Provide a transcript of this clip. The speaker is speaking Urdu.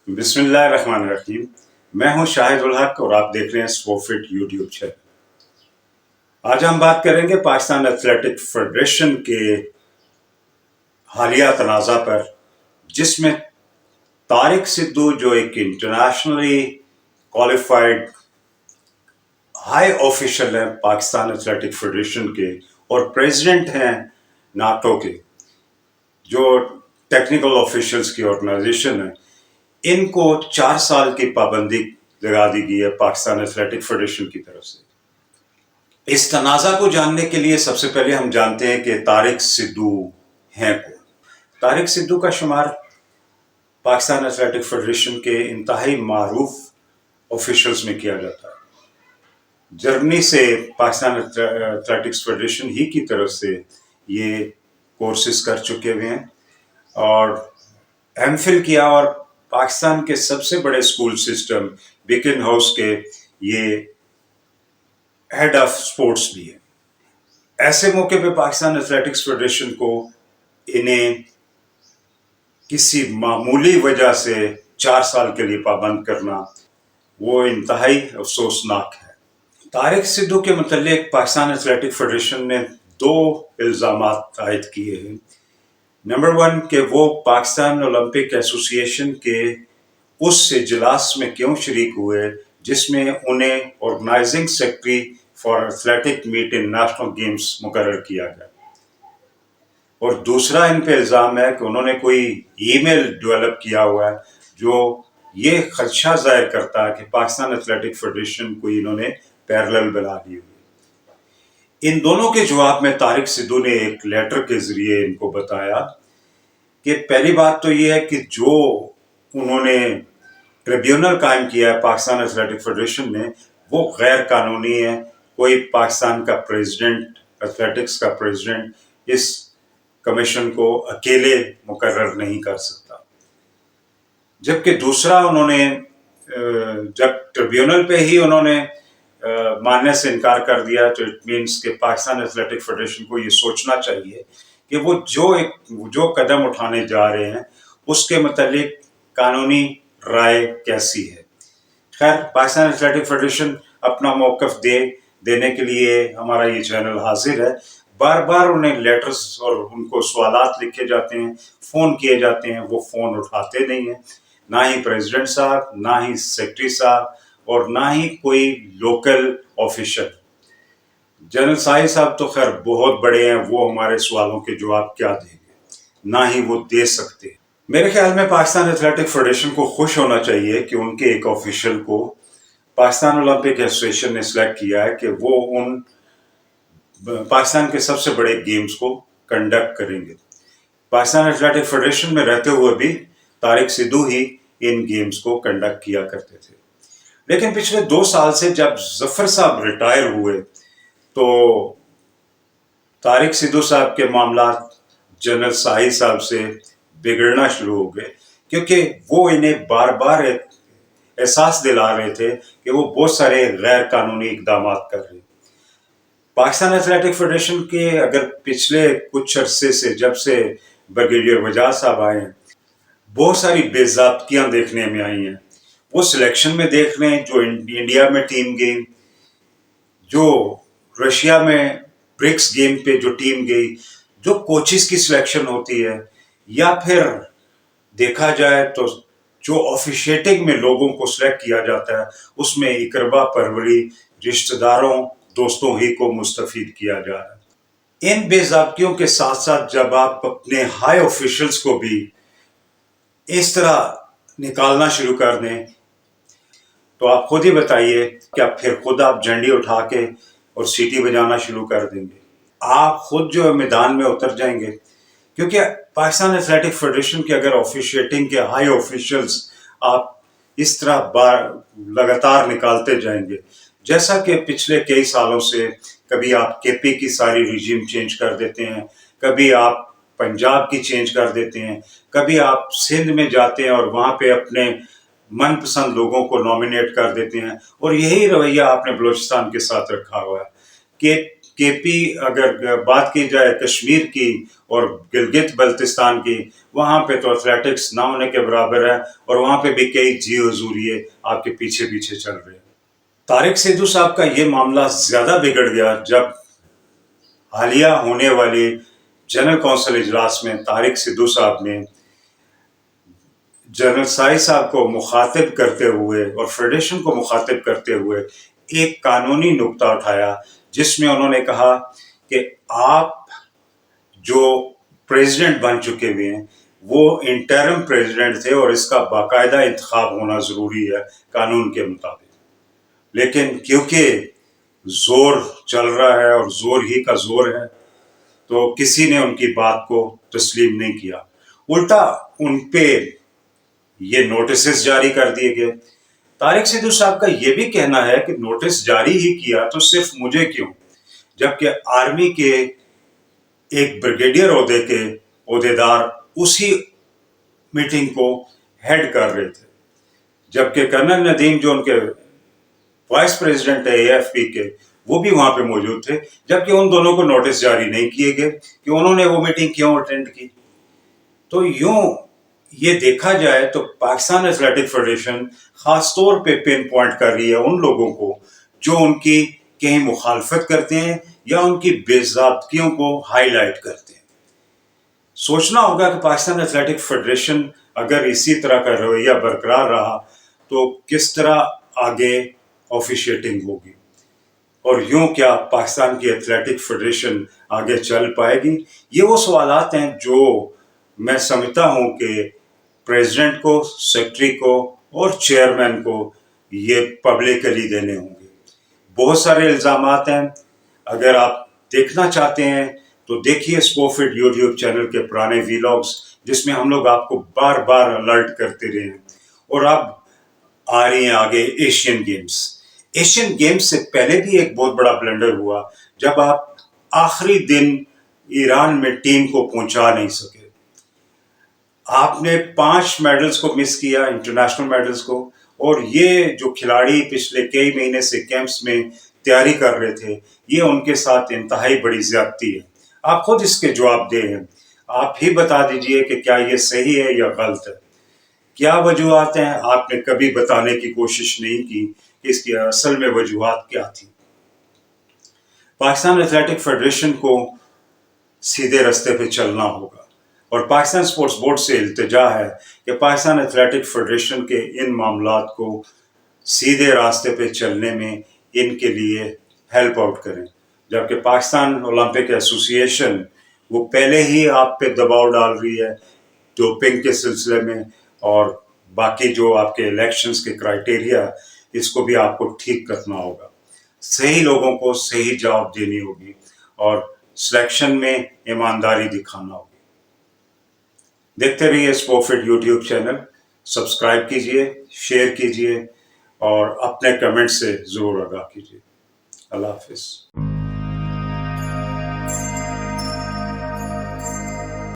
بسم اللہ الرحمن الرحیم. میں ہوں شاہد الحق اور آپ دیکھ رہے ہیں سپورفٹ یوٹیوب چینل. آج ہم بات کریں گے پاکستان ایتھلیٹک فیڈریشن کے حالیہ تنازع پر، جس میں طارق سدھو جو ایک انٹرنیشنلی کوالیفائڈ ہائی آفیشل ہیں پاکستان ایتھلیٹک فیڈریشن کے اور پریزیڈنٹ ہیں ناٹو کے، جو ٹیکنیکل آفیشلز کی آرگنائزیشن ہے، ان کو 4 سال کی پابندی لگا دی گئی ہے پاکستان ایتھلیٹک فیڈریشن کی طرف سے. اس تنازع کو جاننے کے لیے سب سے پہلے ہم جانتے ہیں کہ طارق سدھو ہیں کون. طارق سدھو کا شمار پاکستان ایتھلیٹک فیڈریشن کے انتہائی معروف آفیشلز میں کیا جاتا ہے. جرمنی سے پاکستان ایتھلیٹکس فیڈریشن ہی کی طرف سے یہ کورسز کر چکے ہوئے ہیں اور ایم فل کیا، اور پاکستان کے سب سے بڑے اسکول سسٹم بیکن ہاؤس کے یہ ہیڈ آف سپورٹس بھی ہے. ایسے موقع پہ پاکستان ایتھلیٹکس فیڈریشن کو انہیں کسی معمولی وجہ سے 4 سال کے لیے پابند کرنا وہ انتہائی افسوسناک ہے. طارق سدھو کے متعلق پاکستان ایتھلیٹک فیڈریشن نے 2 الزامات عائد کیے ہیں. نمبر 1 کہ وہ پاکستان اولمپک ایسوسی ایشن کے اس اجلاس میں کیوں شریک ہوئے جس میں انہیں organizing secretary for athletic meet in national games مقرر کیا گیا. اور دوسرا ان پہ الزام ہے کہ انہوں نے کوئی ای میل ڈیولپ کیا ہوا ہے جو یہ خدشہ ظاہر کرتا ہے کہ پاکستان ایتھلیٹک فیڈریشن کو انہوں نے پیرلل بنا دی ہوئی. ان دونوں کے جواب میں طارق سدھو نے ایک لیٹر کے ذریعے ان کو بتایا کہ پہلی بات تو یہ ہے کہ جو انہوں نے ٹریبیونل قائم کیا ہے پاکستان ایتھلیٹک فیڈریشن نے وہ غیر قانونی ہے. کوئی پاکستان کا پریزیڈنٹ، ایتھلیٹکس کا پریزیڈنٹ اس کمیشن کو اکیلے مقرر نہیں کر سکتا. جبکہ دوسرا انہوں نے جب ٹریبیونل پہ ہی انہوں نے ماننے سے انکار کر دیا تو اٹ مینس کہ پاکستان ایتھلیٹک فیڈریشن کو یہ سوچنا چاہیے کہ وہ جو قدم اٹھانے جا رہے ہیں اس کے متعلق قانونی رائے کیسی ہے. خیر، پاکستان ایتھلیٹک فیڈریشن اپنا موقف دینے کے لیے ہمارا یہ چینل حاضر ہے. بار بار انہیں لیٹرز اور ان کو سوالات لکھے جاتے ہیں، فون کیے جاتے ہیں، وہ فون اٹھاتے نہیں ہیں. نہ ہی پریزیڈنٹ صاحب، نہ ہی سیکرٹری صاحب، اور نہ ہی کوئی لوکل آفیشل. جنرل سائی صاحب تو خیر بہت بڑے ہیں، وہ ہمارے سوالوں کے جواب کیا دیں گے، نہ ہی وہ دے سکتے. میرے خیال میں پاکستان ایتھلیٹک فیڈریشن کو خوش ہونا چاہیے کہ ان کے ایک آفیشل کو پاکستان اولمپک ایسوسی ایشن نے سلیکٹ کیا ہے کہ وہ ان پاکستان کے سب سے بڑے گیمز کو کنڈکٹ کریں گے. پاکستان ایتھلیٹک فیڈریشن میں رہتے ہوئے بھی طارق سدھو ہی ان گیمز کو کنڈکٹ کیا کرتے تھے. لیکن پچھلے 2 سال سے جب ظفر صاحب ریٹائر ہوئے تو طارق سدھو صاحب کے معاملات جنرل سائی صاحب سے بگڑنا شروع ہو گئے، کیونکہ وہ انہیں بار بار احساس دلا رہے تھے کہ وہ بہت سارے غیر قانونی اقدامات کر رہے ہیں. پاکستان ایتھلیٹک فیڈریشن کے اگر پچھلے کچھ عرصے سے جب سے بریگیڈیئر وجاہت صاحب آئے ہیں بہت ساری بے ضابطگیاں دیکھنے میں آئی ہیں. وہ سلیکشن میں دیکھ لیں، جو انڈیا میں ٹیم گئی، جو رشیا میں برکس گیم پہ جو ٹیم گئی، جو کوچز کی سلیکشن ہوتی ہے، یا پھر دیکھا جائے تو جو آفیشیٹنگ میں لوگوں کو سلیکٹ کیا جاتا ہے اس میں اقربا پروری رشتہ داروں دوستوں ہی کو مستفید کیا جا رہا ہے. ان بے ضابطگیوں کے ساتھ ساتھ جب آپ اپنے ہائی آفیشلز کو بھی اس طرح نکالنا شروع کر دیں تو آپ خود ہی بتائیے کہ پھر خود آپ جھنڈی اٹھا کے اور سیٹی بجانا شروع کر دیں گے. آپ خود جو میدان میں اتر جائیں گے، کیونکہ پاکستان ایتھلیٹک فیڈریشن کے اگر آفیشیٹنگ کے ہائی آفیشلز آپ اس طرح لگاتار نکالتے جائیں گے، جیسا کہ پچھلے کئی سالوں سے کبھی آپ کے پی کی ساری ریجیم چینج کر دیتے ہیں، کبھی آپ پنجاب کی چینج کر دیتے ہیں، کبھی آپ سندھ میں جاتے ہیں اور وہاں پہ اپنے من پسند لوگوں کو نامینیٹ کر دیتے ہیں، اور یہی رویہ آپ نے بلوچستان کے ساتھ رکھا ہوا ہے کہ کے پی اگر بات کی جائے کشمیر کی اور گلگت بلتستان کی، وہاں پہ تو ایتھلیٹکس نہ ہونے کے برابر ہے، اور وہاں پہ بھی کئی جی حضوریے آپ کے پیچھے پیچھے چل رہے ہیں۔ طارق سدھو صاحب کا یہ معاملہ زیادہ بگڑ گیا جب حالیہ ہونے والے جنرل کونسل اجلاس میں طارق سدھو صاحب نے جنرل سائی صاحب کو مخاطب کرتے ہوئے اور فیڈریشن کو مخاطب کرتے ہوئے ایک قانونی نکتہ اٹھایا، جس میں انہوں نے کہا کہ آپ جو پریزیڈنٹ بن چکے ہوئے ہیں وہ انٹرم پریزیڈنٹ تھے، اور اس کا باقاعدہ انتخاب ہونا ضروری ہے قانون کے مطابق، لیکن کیونکہ زور چل رہا ہے اور زور ہی کا زور ہے، تو کسی نے ان کی بات کو تسلیم نہیں کیا، الٹا ان پہ یہ نوٹسز جاری کر دیے گئے۔ طارق سدھو صاحب کا یہ بھی کہنا ہے کہ نوٹس جاری ہی کیا تو صرف مجھے کیوں، جبکہ آرمی کے ایک بریگیڈیئر عہدے کے عہدیدار اسی میٹنگ کو ہیڈ کر رہے تھے، جبکہ کرنل ندیم جو ان کے وائس پریزیڈنٹ ہے اے ایف پی کے، وہ بھی وہاں پہ موجود تھے، جبکہ ان دونوں کو نوٹس جاری نہیں کیے گئے کہ انہوں نے وہ میٹنگ کیوں اٹینڈ کی۔ تو یوں یہ دیکھا جائے تو پاکستان ایتھلیٹک فیڈریشن خاص طور پہ پن پوائنٹ کر رہی ہے ان لوگوں کو جو ان کی کہیں مخالفت کرتے ہیں یا ان کی بے ضابطگیوں کو ہائی لائٹ کرتے ہیں۔ سوچنا ہوگا کہ پاکستان ایتھلیٹک فیڈریشن اگر اسی طرح کا رویہ برقرار رہا تو کس طرح آگے آفیشیٹنگ ہوگی، اور یوں کیا پاکستان کی ایتھلیٹک فیڈریشن آگے چل پائے گی۔ یہ وہ سوالات ہیں جو میں سمجھتا ہوں کہ پریزیڈنٹ کو، سیکرٹری کو اور چیئرمین کو یہ پبلکلی دینے ہوں گے۔ بہت سارے الزامات ہیں، اگر آپ دیکھنا چاہتے ہیں تو دیکھیے اسپوفٹ یوٹیوب چینل کے پرانے ویلاگز، جس میں ہم لوگ آپ کو بار بار الرٹ کرتے رہے ہیں۔ اور اب آ رہی ہیں آگے ایشین گیمز۔ ایشین گیمز سے پہلے بھی ایک بہت بڑا بلنڈر ہوا جب آپ آخری دن ایران میں ٹیم کو پہنچا نہیں سکے۔ آپ نے 5 میڈلز کو مس کیا، انٹرنیشنل میڈلز کو، اور یہ جو کھلاڑی پچھلے کئی مہینے سے کیمپس میں تیاری کر رہے تھے، یہ ان کے ساتھ انتہائی بڑی زیادتی ہے۔ آپ خود اس کے جواب دے ہیں، آپ ہی بتا دیجئے کہ کیا یہ صحیح ہے یا غلط ہے۔ کیا وجوہات ہیں؟ آپ نے کبھی بتانے کی کوشش نہیں کی کہ اس کی اصل میں وجوہات کیا تھی۔ پاکستان ایتھلیٹک فیڈریشن کو سیدھے رستے پہ چلنا ہوگا، اور پاکستان اسپورٹس بورڈ سے التجا ہے کہ پاکستان ایتھلیٹک فیڈریشن کے ان معاملات کو سیدھے راستے پہ چلنے میں ان کے لیے ہیلپ آؤٹ کریں، جبکہ پاکستان اولمپک ایسوسی ایشن وہ پہلے ہی آپ پہ دباؤ ڈال رہی ہے ڈوپنگ کے سلسلے میں، اور باقی جو آپ کے الیکشنز کے کرائٹیریا، اس کو بھی آپ کو ٹھیک کرنا ہوگا۔ صحیح لوگوں کو صحیح جواب دینی ہوگی، اور سلیکشن میں ایمانداری دکھانا ہوگی۔ دیکھتے رہیے اسپوفٹ یوٹیوب چینل، سبسکرائب کیجئے، شیئر کیجئے، اور اپنے کمنٹ سے ضرور آگاہ کیجئے۔ اللہ حافظ۔